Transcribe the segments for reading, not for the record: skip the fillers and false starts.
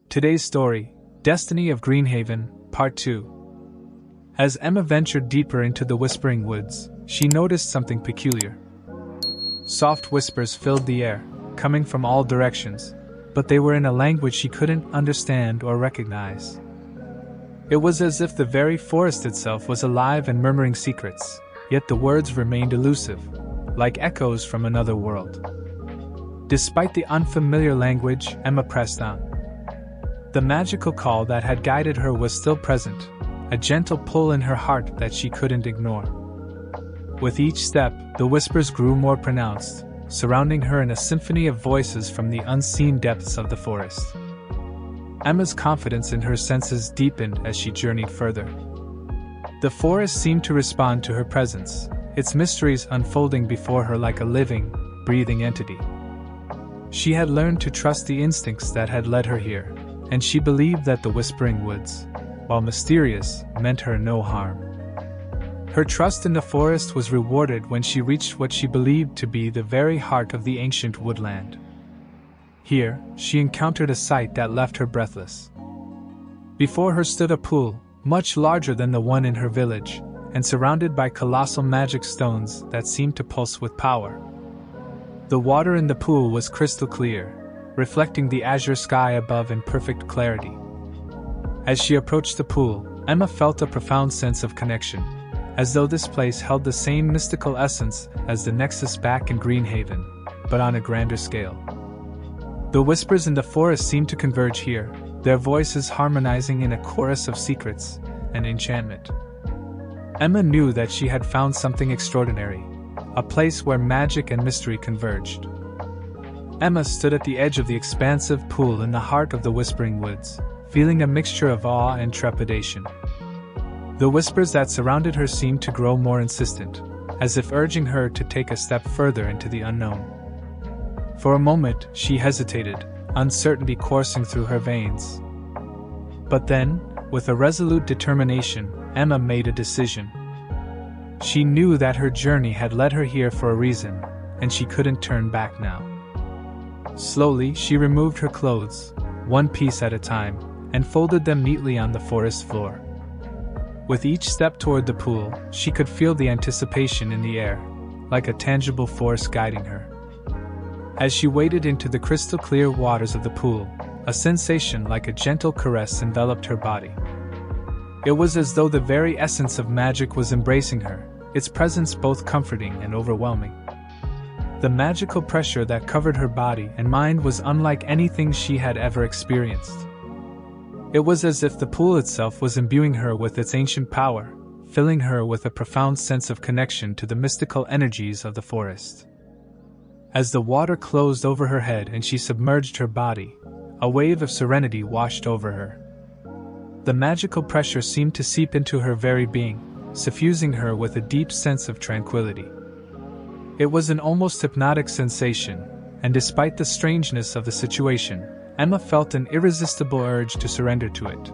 Today's story, Destiny of Greenhaven, Part 2. As Emma ventured deeper into the Whispering Woods, she noticed something peculiar. Soft whispers filled the air, coming from all directions, but they were in a language she couldn't understand or recognize. It was as if the very forest itself was alive and murmuring secrets, yet the words remained elusive, like echoes from another world. Despite the unfamiliar language, Emma pressed on. The magical call that had guided her was still present, a gentle pull in her heart that she couldn't ignore. With each step, the whispers grew more pronounced, surrounding her in a symphony of voices from the unseen depths of the forest. Emma's confidence in her senses deepened as she journeyed further. The forest seemed to respond to her presence, its mysteries unfolding before her like a living, breathing entity. She had learned to trust the instincts that had led her here, and she believed that the Whispering Woods, while mysterious, meant her no harm. Her trust in the forest was rewarded when she reached what she believed to be the very heart of the ancient woodland. Here, she encountered a sight that left her breathless. Before her stood a pool, much larger than the one in her village, and surrounded by colossal magic stones that seemed to pulse with power. The water in the pool was crystal clear, reflecting the azure sky above in perfect clarity. As she approached the pool, Emma felt a profound sense of connection, as though this place held the same mystical essence as the nexus back in Greenhaven, but on a grander scale. The whispers in the forest seemed to converge here, their voices harmonizing in a chorus of secrets and enchantment. Emma knew that she had found something extraordinary, a place where magic and mystery converged. Emma stood at the edge of the expansive pool in the heart of the Whispering Woods, feeling a mixture of awe and trepidation. The whispers that surrounded her seemed to grow more insistent, as if urging her to take a step further into the unknown. For a moment, she hesitated, uncertainty coursing through her veins. But then, with a resolute determination, Emma made a decision. She knew that her journey had led her here for a reason, and she couldn't turn back now. Slowly, she removed her clothes, one piece at a time, and folded them neatly on the forest floor. With each step toward the pool, she could feel the anticipation in the air, like a tangible force guiding her. As she waded into the crystal-clear waters of the pool, a sensation like a gentle caress enveloped her body. It was as though the very essence of magic was embracing her, its presence both comforting and overwhelming. The magical pressure that covered her body and mind was unlike anything she had ever experienced. It was as if the pool itself was imbuing her with its ancient power, filling her with a profound sense of connection to the mystical energies of the forest. As the water closed over her head and she submerged her body, a wave of serenity washed over her. The magical pressure seemed to seep into her very being, suffusing her with a deep sense of tranquility. It was an almost hypnotic sensation, and despite the strangeness of the situation, Emma felt an irresistible urge to surrender to it.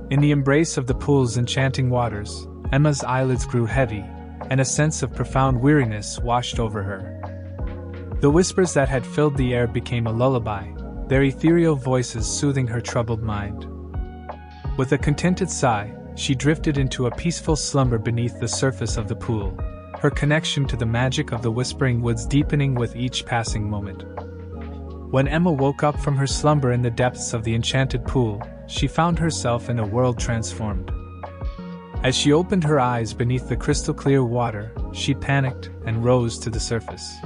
In the embrace of the pool's enchanting waters, Emma's eyelids grew heavy, and a sense of profound weariness washed over her. The whispers that had filled the air became a lullaby, their ethereal voices soothing her troubled mind. With a contented sigh, she drifted into a peaceful slumber beneath the surface of the pool, her connection to the magic of the Whispering Woods deepening with each passing moment. When Emma woke up from her slumber in the depths of the enchanted pool, she found herself in a world transformed. As she opened her eyes beneath the crystal-clear water, she panicked and rose to the surface.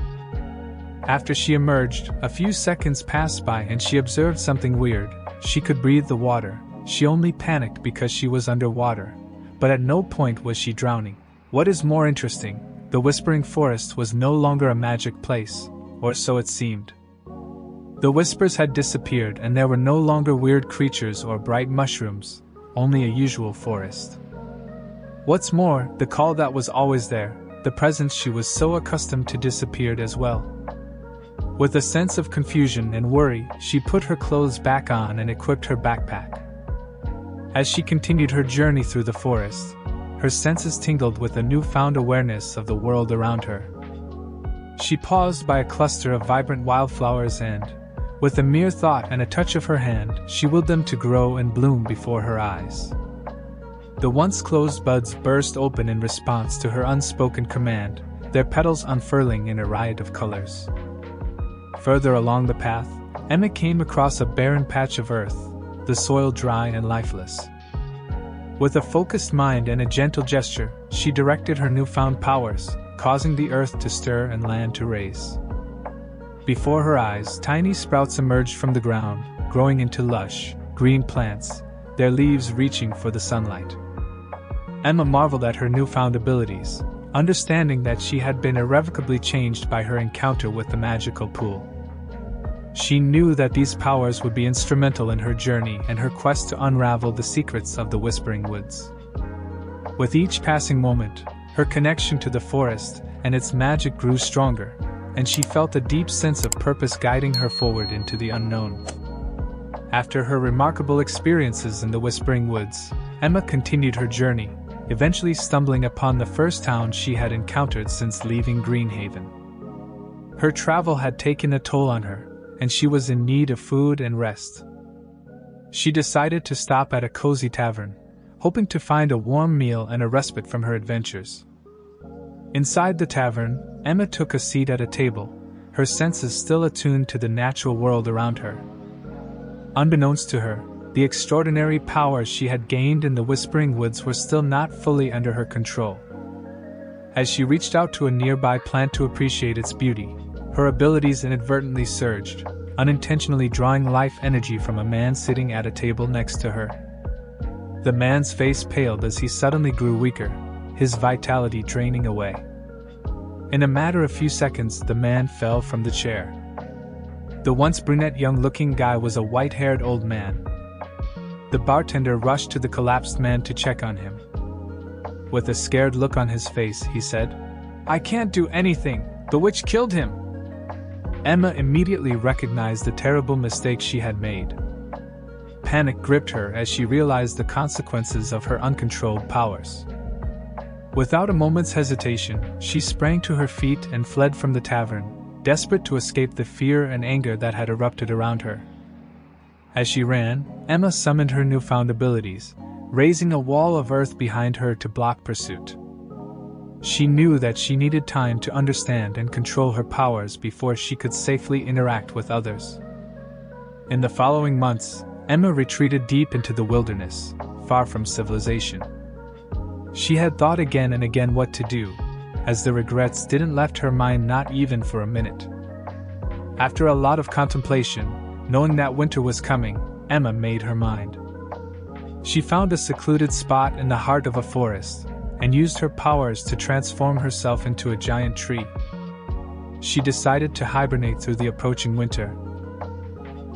After she emerged, a few seconds passed by and she observed something weird. She could breathe the water. She only panicked because she was underwater, but at no point was she drowning. What is more interesting, the Whispering Forest was no longer a magic place, or so it seemed. The whispers had disappeared and there were no longer weird creatures or bright mushrooms, only a usual forest. What's more, the call that was always there, the presence she was so accustomed to disappeared as well. With a sense of confusion and worry, she put her clothes back on and equipped her backpack. As she continued her journey through the forest, her senses tingled with a newfound awareness of the world around her. She paused by a cluster of vibrant wildflowers and, With a mere thought and a touch of her hand, she willed them to grow and bloom before her eyes. The once closed buds burst open in response to her unspoken command, their petals unfurling in a riot of colors. Further along the path, Emma came across a barren patch of earth, the soil dry and lifeless. With a focused mind and a gentle gesture, she directed her newfound powers, causing the earth to stir and land to raise. Before her eyes, tiny sprouts emerged from the ground, growing into lush, green plants, their leaves reaching for the sunlight. Emma marveled at her newfound abilities, understanding that she had been irrevocably changed by her encounter with the magical pool. She knew that these powers would be instrumental in her journey and her quest to unravel the secrets of the Whispering Woods. With each passing moment, her connection to the forest and its magic grew stronger, and she felt a deep sense of purpose guiding her forward into the unknown. After her remarkable experiences in the Whispering Woods, Emma continued her journey, eventually stumbling upon the first town she had encountered since leaving Greenhaven. Her travel had taken a toll on her, and she was in need of food and rest. She decided to stop at a cozy tavern, hoping to find a warm meal and a respite from her adventures. Inside the tavern, Emma took a seat at a table, her senses still attuned to the natural world around her. Unbeknownst to her, the extraordinary powers she had gained in the Whispering Woods were still not fully under her control. As she reached out to a nearby plant to appreciate its beauty, her abilities inadvertently surged, unintentionally drawing life energy from a man sitting at a table next to her. The man's face paled as he suddenly grew weaker, his vitality draining away. In a matter of few seconds, the man fell from the chair. The once brunette young-looking guy was a white-haired old man. The bartender rushed to the collapsed man to check on him. With a scared look on his face, he said, "I can't do anything, the witch killed him." Emma immediately recognized the terrible mistake she had made. Panic gripped her as she realized the consequences of her uncontrolled powers. Without a moment's hesitation, she sprang to her feet and fled from the tavern, desperate to escape the fear and anger that had erupted around her. As she ran, Emma summoned her newfound abilities, raising a wall of earth behind her to block pursuit. She knew that she needed time to understand and control her powers before she could safely interact with others. In the following months, Emma retreated deep into the wilderness, far from civilization. She had thought again and again what to do, as the regrets didn't left her mind not even for a minute. After a lot of contemplation, knowing that winter was coming, Emma made her mind. She found a secluded spot in the heart of a forest, and used her powers to transform herself into a giant tree. She decided to hibernate through the approaching winter,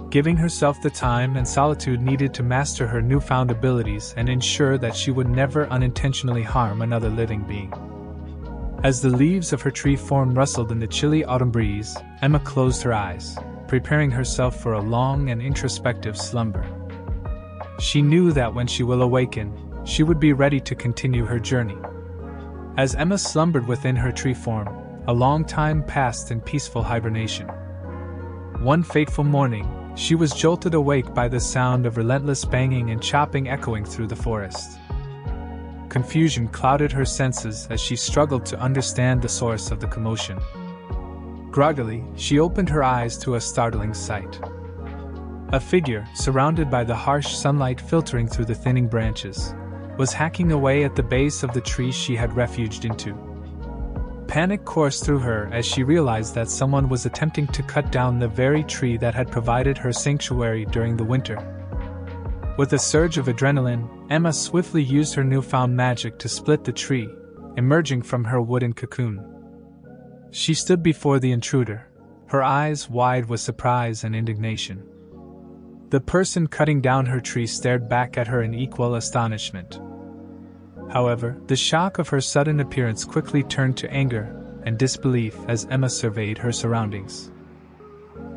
giving herself the time and solitude needed to master her newfound abilities and ensure that she would never unintentionally harm another living being. As the leaves of her tree form rustled in the chilly autumn breeze, Emma closed her eyes, preparing herself for a long and introspective slumber. She knew that when she will awaken, she would be ready to continue her journey. As Emma slumbered within her tree form, a long time passed in peaceful hibernation. One fateful morning, she was jolted awake by the sound of relentless banging and chopping echoing through the forest. Confusion clouded her senses as she struggled to understand the source of the commotion. Groggily, she opened her eyes to a startling sight. A figure, surrounded by the harsh sunlight filtering through the thinning branches, was hacking away at the base of the tree she had refuged into. Panic coursed through her as she realized that someone was attempting to cut down the very tree that had provided her sanctuary during the winter. With a surge of adrenaline, Emma swiftly used her newfound magic to split the tree, emerging from her wooden cocoon. She stood before the intruder, her eyes wide with surprise and indignation. The person cutting down her tree stared back at her in equal astonishment. However, the shock of her sudden appearance quickly turned to anger and disbelief as Emma surveyed her surroundings.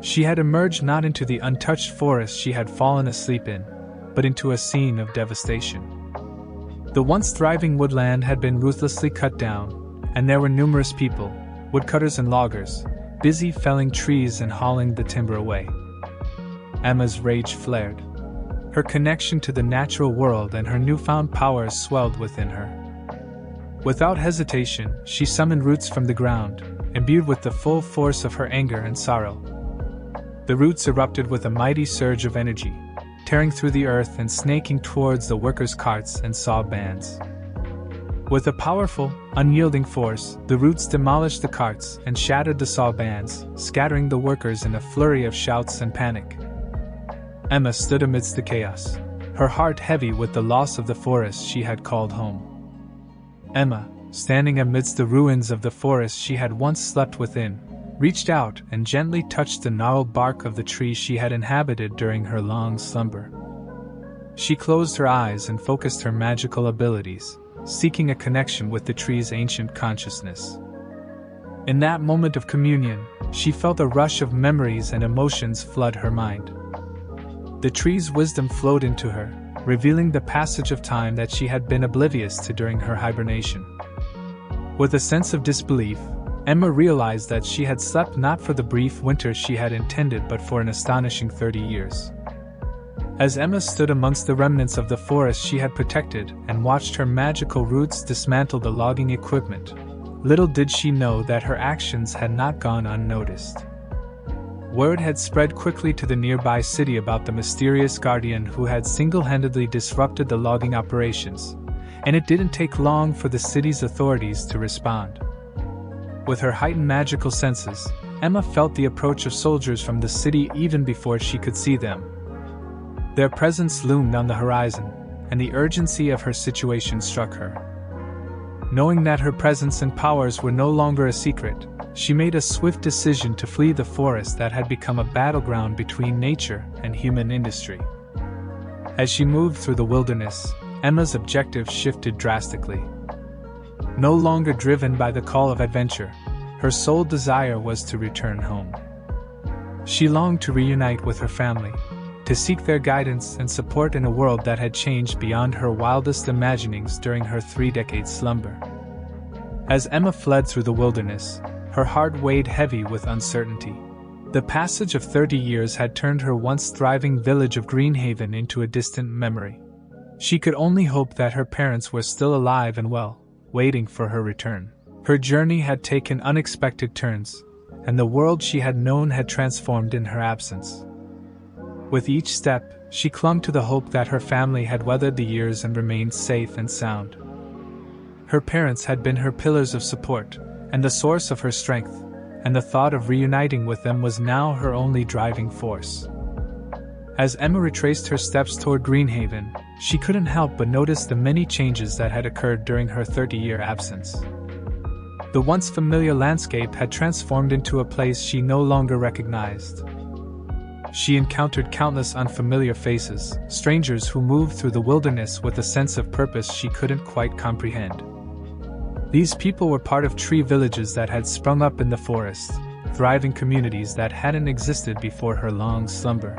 She had emerged not into the untouched forest she had fallen asleep in, but into a scene of devastation. The once thriving woodland had been ruthlessly cut down, and there were numerous people, woodcutters and loggers, busy felling trees and hauling the timber away. Emma's rage flared. Her connection to the natural world and her newfound powers swelled within her. Without hesitation, she summoned roots from the ground, imbued with the full force of her anger and sorrow. The roots erupted with a mighty surge of energy, tearing through the earth and snaking towards the workers' carts and saw bands. With a powerful, unyielding force, the roots demolished the carts and shattered the saw bands, scattering the workers in a flurry of shouts and panic. Emma stood amidst the chaos, her heart heavy with the loss of the forest she had called home. Emma, standing amidst the ruins of the forest she had once slept within, reached out and gently touched the gnarled bark of the tree she had inhabited during her long slumber. She closed her eyes and focused her magical abilities, seeking a connection with the tree's ancient consciousness. In that moment of communion, she felt a rush of memories and emotions flood her mind. The tree's wisdom flowed into her, revealing the passage of time that she had been oblivious to during her hibernation. With a sense of disbelief, Emma realized that she had slept not for the brief winter she had intended but for an astonishing 30 years. As Emma stood amongst the remnants of the forest she had protected and watched her magical roots dismantle the logging equipment, little did she know that her actions had not gone unnoticed. Word had spread quickly to the nearby city about the mysterious guardian who had single-handedly disrupted the logging operations, and it didn't take long for the city's authorities to respond. With her heightened magical senses, Emma felt the approach of soldiers from the city even before she could see them. Their presence loomed on the horizon, and the urgency of her situation struck her. Knowing that her presence and powers were no longer a secret, she made a swift decision to flee the forest that had become a battleground between nature and human industry. As she moved through the wilderness, Emma's objective shifted drastically. No longer driven by the call of adventure, her sole desire was to return home. She longed to reunite with her family, to seek their guidance and support in a world that had changed beyond her wildest imaginings during her 3-decade slumber. As Emma fled through the wilderness, her heart weighed heavy with uncertainty. The passage of 30 years had turned her once thriving village of Greenhaven into a distant memory. She could only hope that her parents were still alive and well, waiting for her return. Her journey had taken unexpected turns, and the world she had known had transformed in her absence. With each step, she clung to the hope that her family had weathered the years and remained safe and sound. Her parents had been her pillars of support, and the source of her strength, and the thought of reuniting with them was now her only driving force. As Emma retraced her steps toward Greenhaven, she couldn't help but notice the many changes that had occurred during her 30-year absence. The once familiar landscape had transformed into a place she no longer recognized. She encountered countless unfamiliar faces, strangers who moved through the wilderness with a sense of purpose she couldn't quite comprehend. These people were part of tree villages that had sprung up in the forest, thriving communities that hadn't existed before her long slumber.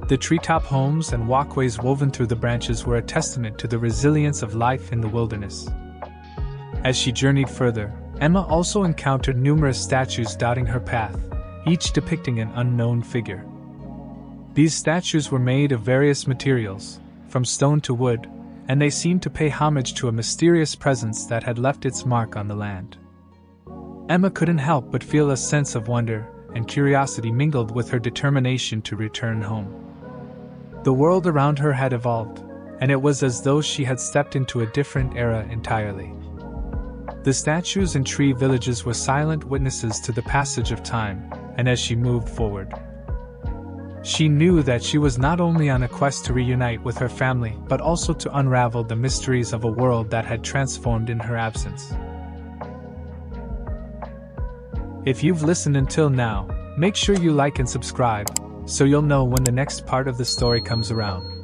The treetop homes and walkways woven through the branches were a testament to the resilience of life in the wilderness. As she journeyed further, Emma also encountered numerous statues dotting her path, each depicting an unknown figure. These statues were made of various materials, from stone to wood, and they seemed to pay homage to a mysterious presence that had left its mark on the land. Emma couldn't help but feel a sense of wonder and curiosity mingled with her determination to return home. The world around her had evolved, and it was as though she had stepped into a different era entirely. The statues and tree villages were silent witnesses to the passage of time, and as she moved forward, she knew that she was not only on a quest to reunite with her family but also to unravel the mysteries of a world that had transformed in her absence. If you've listened until now, make sure you like and subscribe, so you'll know when the next part of the story comes around.